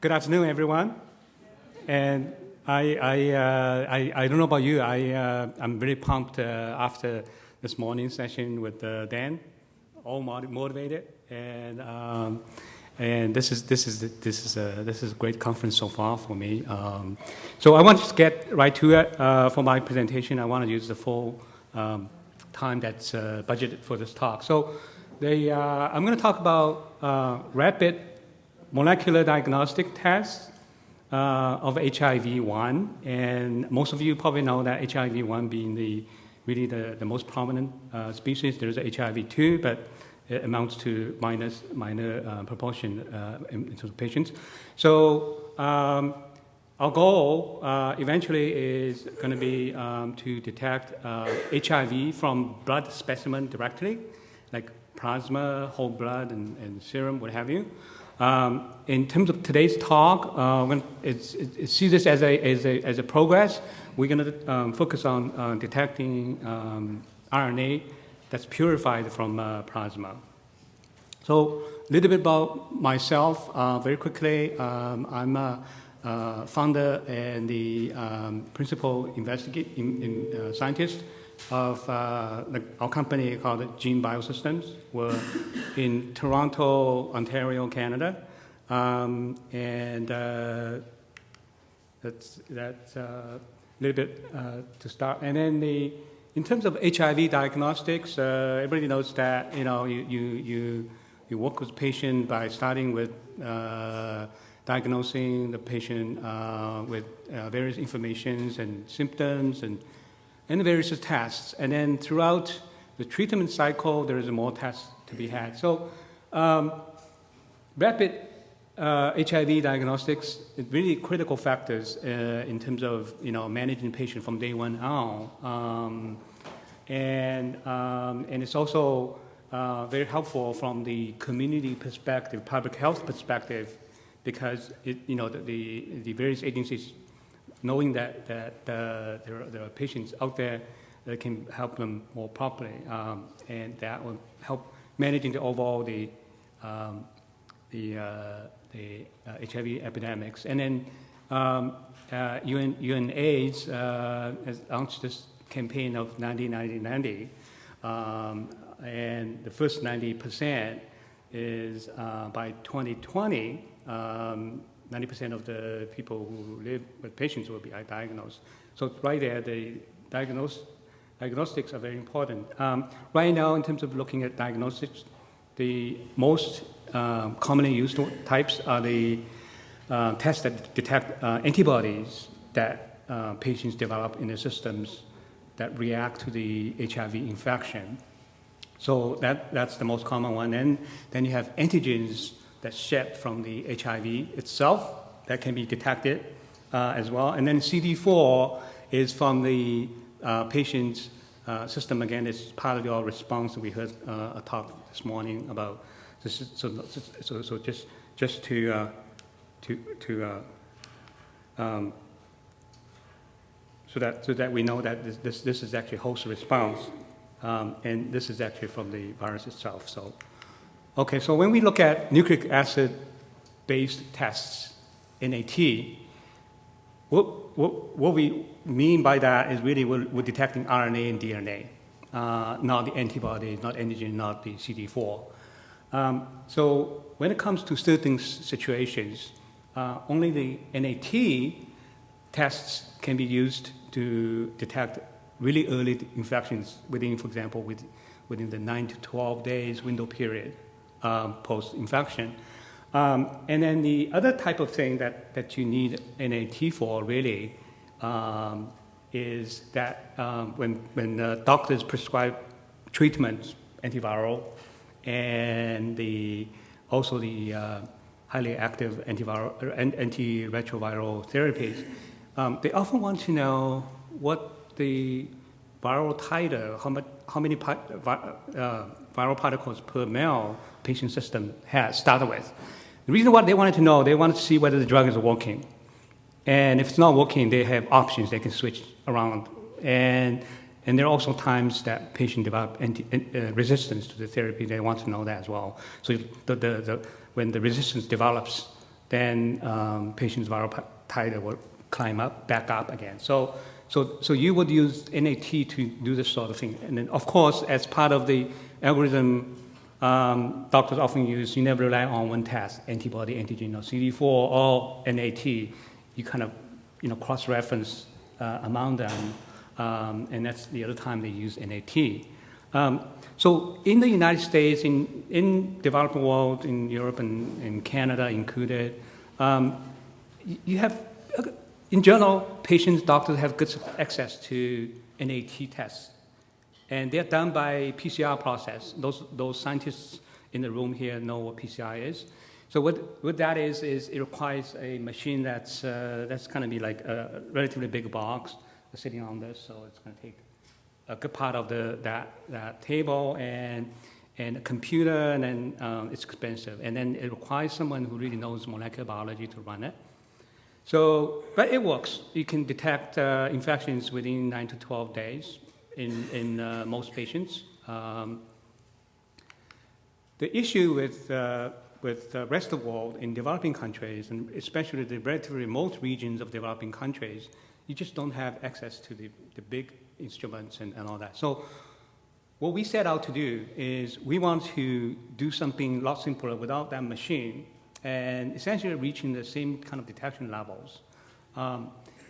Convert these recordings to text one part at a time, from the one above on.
Good afternoon, everyone. And I don't know about you. I'm very pumped after this morning session with Dan, all motivated, and this is a great conference so far for me. So I want to get right to it. For my presentation, I want to use the full time that's budgeted for this talk. So I'm going to talk about rapid molecular diagnostic tests of HIV-1, and most of you probably know that HIV-1 being really the most prominent species. There's HIV-2, but it amounts to minor proportion in terms of patients. So our goal eventually is going to be to detect HIV from blood specimen directly, like plasma, whole blood, and serum, what have you. In terms of today's talk, see this as a progress. We're going to focus on detecting RNA that's purified from plasma. So a little bit about myself, very quickly. I'm a founder and the principal scientist of our company called Gene Biosystems. We're in Toronto, Ontario, Canada, and that's a little bit to start. And then in terms of HIV diagnostics, everybody knows that you work with the patient by starting with diagnosing the patient with various informations and symptoms and various tests. And then throughout the treatment cycle, there is more tests to be had. So rapid HIV diagnostics is really critical factors in terms of managing the patient from day one on. And it's also very helpful from the community perspective, public health perspective, because the various agencies, knowing that there are patients out there that can help them more properly, and that will help managing the overall the HIV epidemics. And then UNAIDS has launched this campaign of 90-90-90, and the first 90% is by 2020. 90% of the people who live with patients will be diagnosed. So right there, the diagnostics are very important. Right now, in terms of looking at diagnostics, the most commonly used types are the tests that detect antibodies that patients develop in their systems that react to the HIV infection. So that's the most common one. And then you have antigens that shed from the HIV itself that can be detected as well. And then CD4 is from the patient's system. Again, it's part of your response. We heard a talk this morning about this. So just to so that we know that this is actually host response, and this is actually from the virus itself. So. Okay, so when we look at nucleic acid-based tests, NAT, what we mean by that is really we're detecting RNA and DNA, not the antibody, not antigen, not the CD4. So when it comes to certain situations, only the NAT tests can be used to detect really early infections within, for example, within the 9 to 12 days window period. Post-infection. And then the other type of thing that you need NAT for really is that when doctors prescribe treatments, antiviral, and also the highly active antiretroviral therapies, they often want to know what the viral titer, how many viral particles per ml patient system has started with. The reason why they wanted to know, they wanted to see whether the drug is working. And if it's not working, they have options. They can switch around. And there are also times that patients develop resistance to the therapy. They want to know that as well. So when the resistance develops, then patient's viral titer will climb back up again. So you would use NAT to do this sort of thing. And then, of course, as part of the algorithm, doctors often use, you never rely on one test, antibody, antigen, or CD4, or NAT. You kind of, cross-reference among them, and that's the other time they use NAT. So in the United States, in developing world, in Europe and Canada included, you have, in general, patients, doctors have good access to NAT tests. And they're done by PCR process. Those scientists in the room here know what PCR is. So what that is it requires a machine that's going to be like a relatively big box sitting on this. So it's going to take a good part of that table and a computer, and then it's expensive. And then it requires someone who really knows molecular biology to run it. So, but it works. You can detect infections within 9 to 12 days in most patients. The issue with the rest of the world in developing countries, and especially the relatively remote regions of developing countries, you just don't have access to the big instruments and all that. So what we set out to do is we want to do something a lot simpler without that machine and essentially reaching the same kind of detection levels.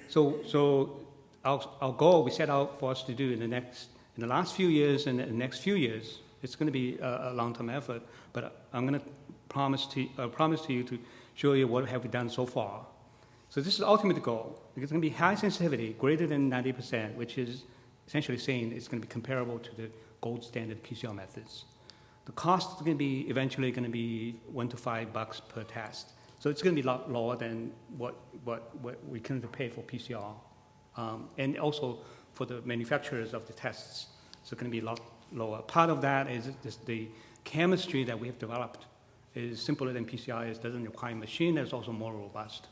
So our goal we set out for us to do in the last few years and the next few years, it's going to be a long-term effort, but I'm going to promise to you to show you what have we done so far. So this is the ultimate goal. It's going to be high sensitivity, greater than 90%, which is essentially saying it's going to be comparable to the gold standard PCR methods. The cost is going to be eventually going to be $1 to $5 per test. So it's going to be a lot lower than what we currently pay for PCR. And also for the manufacturers of the tests, so it's going to be a lot lower. Part of that is the chemistry that we have developed is simpler than PCR. It doesn't require a machine. It's also more robust.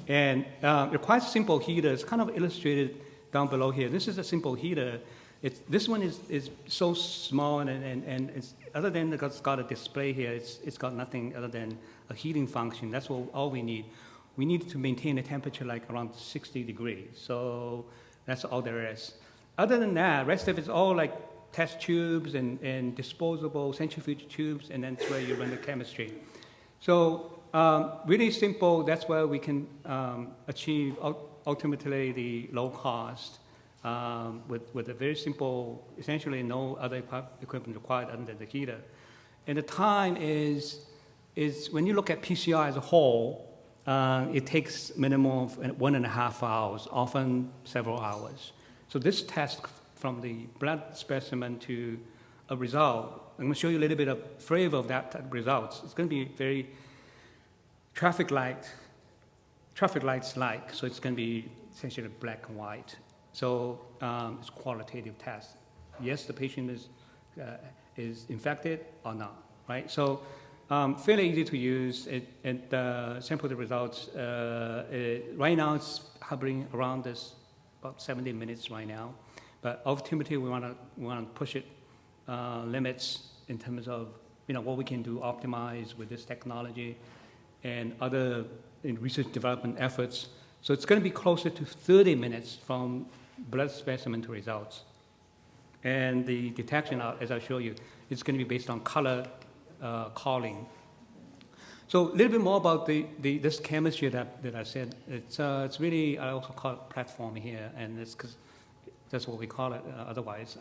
And it requires a simple heater. It's kind of illustrated down below here. This is a simple heater. This one is so small, and it's, other than it's got a display here, it's got nothing other than a heating function. That's all we need. We need to maintain a temperature like around 60 degrees. So that's all there is. Other than that, rest of it's all like test tubes and disposable centrifuge tubes, and that's where you run the chemistry. So really simple. That's where we can achieve ultimately the low cost with a very simple, essentially no other equipment required other than the heater. And the time is when you look at PCR as a whole, it takes minimum of 1.5 hours, often several hours. So this test from the blood specimen to a result, I'm going to show you a little bit of flavor of that results. It's going to be very traffic lights like, so it's going to be essentially black and white. So it's a qualitative test. Yes, the patient is infected or not, right? So fairly easy to use. Sample the results. Right now it's hovering around this about 70 minutes right now. But ultimately we want to push it limits in terms of what we can do, optimize with this technology and other research development efforts. So it's going to be closer to 30 minutes from blood specimen to results. And the detection, as I show you, it's going to be based on color calling. So a little bit more about this chemistry that I said. It's really, I also call it platform here, and it's because that's what we call it otherwise.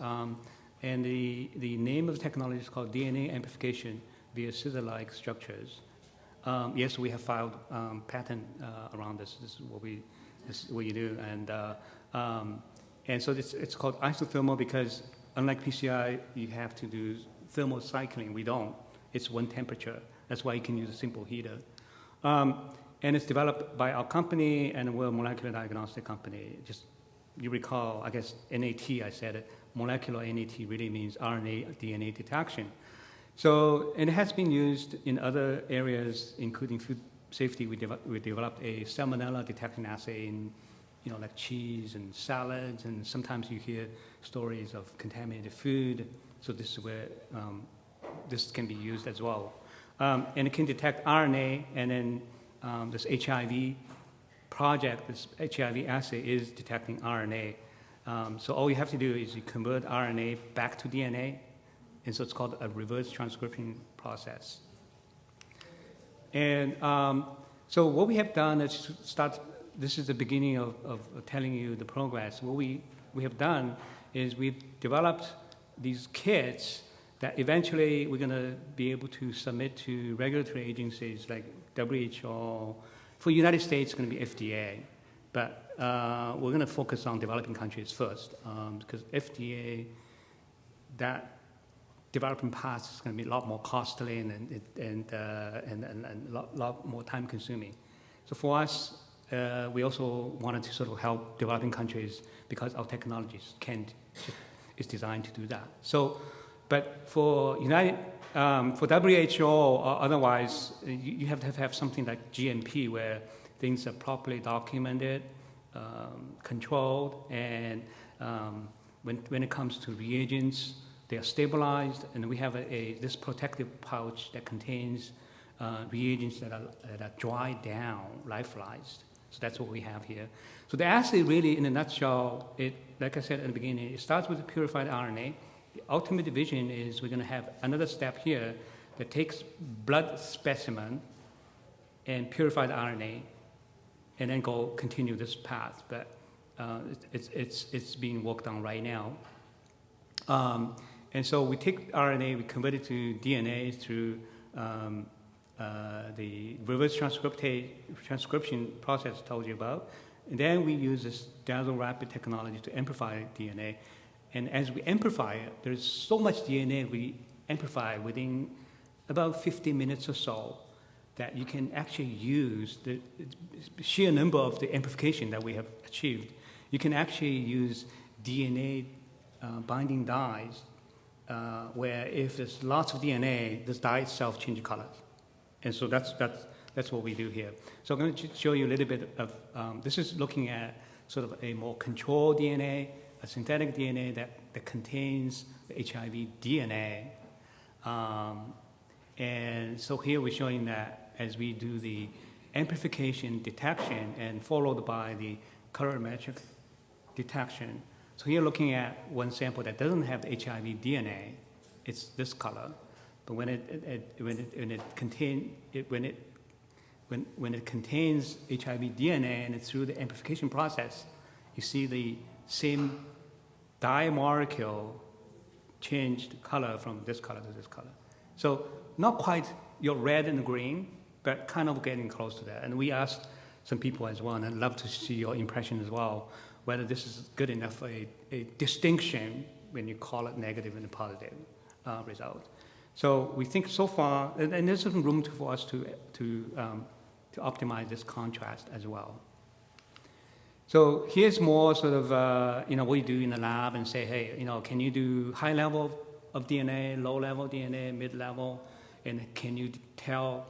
And the name of the technology is called DNA amplification via scissor-like structures. Yes, we have filed patent around this. This is what you do, and so it's called isothermal because unlike PCR, you have to do thermal cycling. We don't. It's one temperature. That's why you can use a simple heater. And it's developed by our company, and we're a molecular diagnostic company. Just you recall, I guess NAT. I said it. Molecular NAT really means RNA DNA detection. So, and it has been used in other areas, including food safety. We developed a salmonella detection assay in, like cheese and salads, and sometimes you hear stories of contaminated food. So this is where this can be used as well. And it can detect RNA, and then this HIV project, this HIV assay is detecting RNA. So all you have to do is you convert RNA back to DNA, and so it's called a reverse transcription process. And so what we have done is this is the beginning of telling you the progress. What we have done is we've developed these kits that eventually we're going to be able to submit to regulatory agencies like WHO. For the United States, it's going to be FDA. But we're going to focus on developing countries first because FDA, that development path is going to be a lot more costly and a lot more time consuming. So for us, we also wanted to sort of help developing countries because our technologies is designed to do that. So, but for for WHO or otherwise, you have to have something like GMP where things are properly documented, controlled, and when it comes to reagents, they are stabilized, and we have this protective pouch that contains reagents that are dried down, lyophilized. So that's what we have here. So the assay really, in a nutshell, like I said at the beginning, it starts with the purified RNA. The ultimate vision is we're going to have another step here that takes blood specimen and purified RNA, and then continue this path. But it's being worked on right now. And so we take RNA, we convert it to DNA through the reverse transcription process I told you about. And then we use this dazzle rapid technology to amplify DNA. And as we amplify it, there's so much DNA we amplify within about 50 minutes or so that you can actually use the sheer number of the amplification that we have achieved. You can actually use DNA binding dyes where if there's lots of DNA, this dye itself changes colors. And so that's what we do here. So I'm going to show you a little bit of, this is looking at sort of a more controlled DNA, a synthetic DNA that contains the HIV DNA. And so here we're showing that as we do the amplification detection and followed by the colorimetric detection. So here looking at one sample that doesn't have the HIV DNA, it's this color. But when it contains HIV DNA and it's through the amplification process, you see the same dye molecule changed color from this color to this color. So not quite your red and green, but kind of getting close to that. And we asked some people as well, and I'd love to see your impression as well, whether this is good enough for a distinction when you call it negative and positive result. So we think so far, and there's some room for us to optimize this contrast as well. So here's more sort of, what you do in the lab and say, hey, can you do high level of DNA, low level DNA, mid level, and can you tell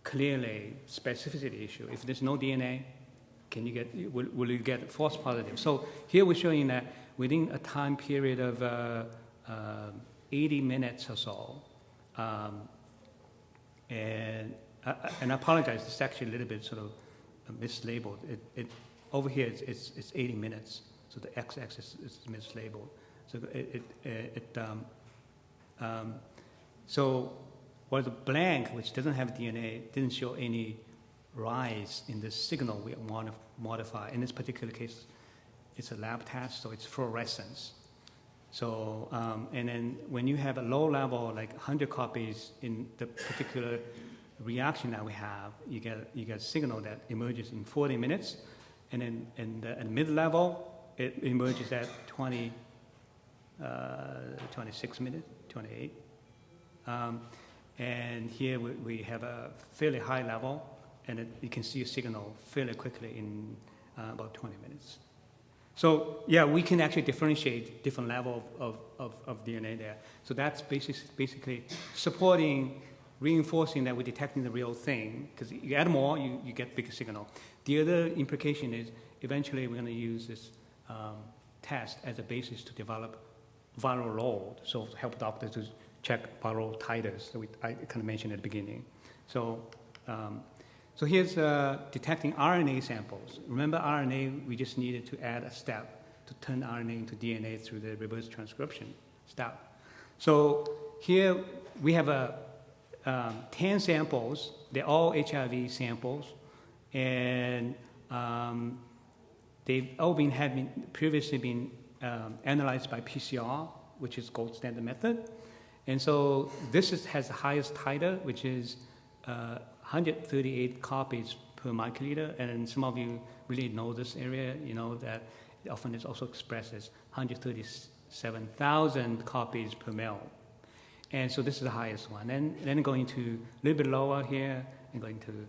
clearly specificity issue? If there's no DNA, will you get false positive? So here we're showing that within a time period of 80 minutes or so, and I apologize, it's actually a little bit sort of mislabeled. Over here it's 80 minutes, so the x-axis is mislabeled. So so while the blank, which doesn't have DNA, didn't show any rise in the signal we want to modify. In this particular case, it's a lab test, so it's fluorescence. So, and then when you have a low level, like 100 copies in the particular reaction that we have, you get a signal that emerges in 40 minutes, and then at mid-level, it emerges at 26 minutes, 28. And here we have a fairly high level, and you can see a signal fairly quickly in about 20 minutes. So yeah, we can actually differentiate different level of DNA there. So that's basically supporting, reinforcing that we're detecting the real thing, because you add more, you get bigger signal. The other implication is eventually we're going to use this test as a basis to develop viral load, so to help doctors to check viral titers that I kind of mentioned at the beginning. So So here's detecting RNA samples. Remember RNA, we just needed to add a step to turn RNA into DNA through the reverse transcription step. So here we have 10 samples. They're all HIV samples. And they've all previously been analyzed by PCR, which is gold standard method. And so this has the highest titer, which is 138 copies per microliter. And some of you really know this area, you know that it often is also expressed as 137,000 copies per ml. And so this is the highest one. And then going to a little bit lower here, and going to,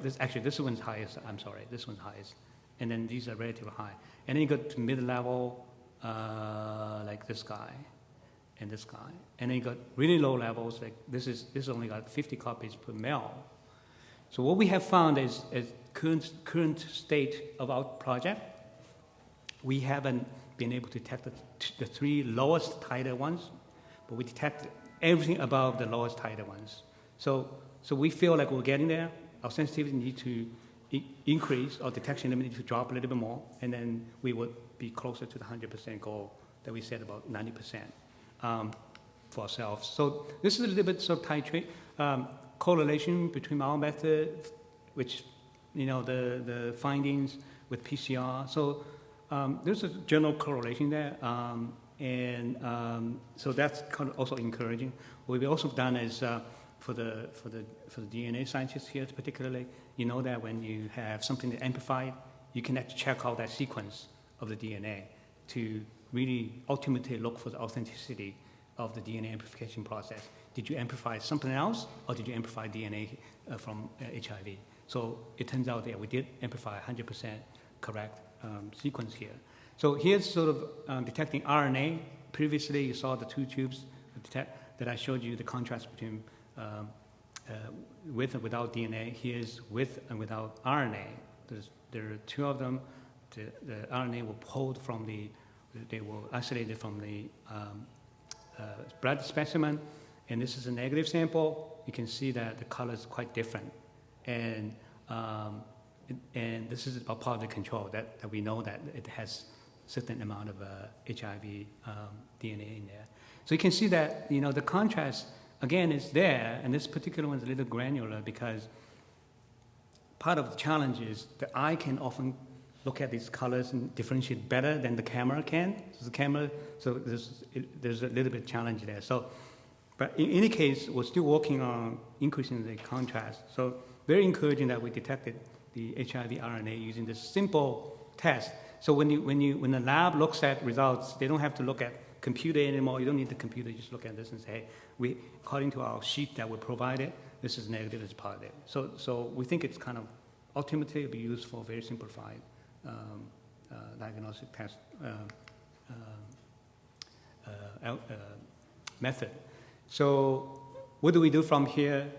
this one's highest, I'm sorry, this one's highest. And then these are relatively high. And then you go to mid-level, like this guy, and this guy. And then you got really low levels, like this only got 50 copies per ml. So what we have found is current state of our project, we haven't been able to detect the three lowest titer ones, but we detect everything above the lowest titer ones. So we feel like we're getting there. Our sensitivity needs to increase, our detection limit needs to drop a little bit more, and then we would be closer to the 100% goal that we said, about 90% for ourselves. So this is a little bit sort of titrate correlation between our method, which, you know, the findings with PCR. So there's a general correlation there, so that's kind of also encouraging. What we've also done is for the DNA scientists here particularly, you know that when you have something that amplified, you can actually check out that sequence of the DNA to really ultimately look for the authenticity of the DNA amplification process. Did you amplify something else, or did you amplify DNA from HIV? So it turns out that we did amplify 100% correct sequence here. So here's sort of detecting RNA. Previously, you saw the two tubes that I showed you the contrast between with and without DNA. Here's with and without RNA. There are two of them. The RNA will pulled from they were isolated from the blood specimen, and this is a negative sample. You can see that the color is quite different, and this is a part of the control that we know that it has a certain amount of HIV DNA in there. So you can see that, you know, the contrast again is there, and this particular one is a little granular because part of the challenge is the eye can often look at these colors and differentiate better than the camera can. So there's a little bit of challenge there. So, but in any case, we're still working on increasing the contrast. So very encouraging that we detected the HIV RNA using this simple test. So when the lab looks at results, they don't have to look at computer anymore. You don't need the computer. You just look at this and say, hey, according to our sheet that we provided, this is negative, this is positive. So we think it's kind of ultimately be used for very simplified diagnostic test method. So what do we do from here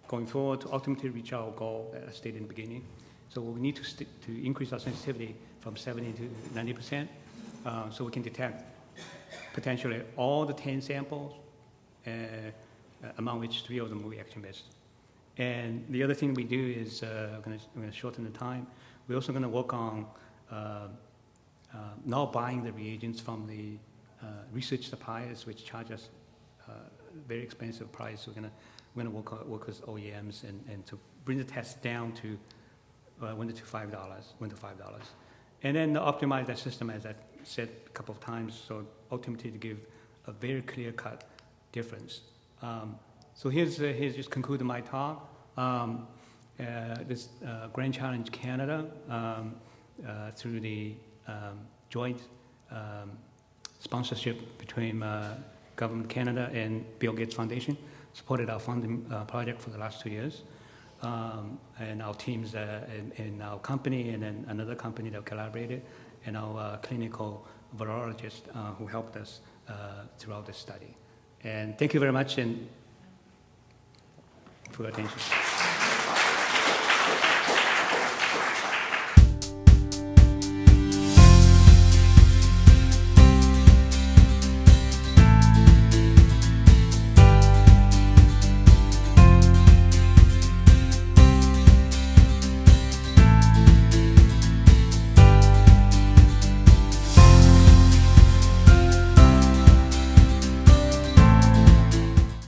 going forward to ultimately reach our goal that I stated in the beginning? So we need to increase our sensitivity from 70 to 90%, so we can detect potentially all the 10 samples, among which 3 of them we actually missed. And the other thing we do is we're going to shorten the time. We're also going to work on not buying the reagents from the research suppliers, which charge us very expensive price. We're going to work with OEMs and to bring the test down to $1 to $5. And then optimize that system, as I said a couple of times, so ultimately to give a very clear-cut difference. So here's just concluding my talk. This Grand Challenge Canada, through the joint sponsorship between Government Canada and Bill Gates Foundation, supported our funding project for the last 2 years. And our teams in our company and then another company that collaborated, and our clinical virologist who helped us throughout this study. And thank you very much for your attention.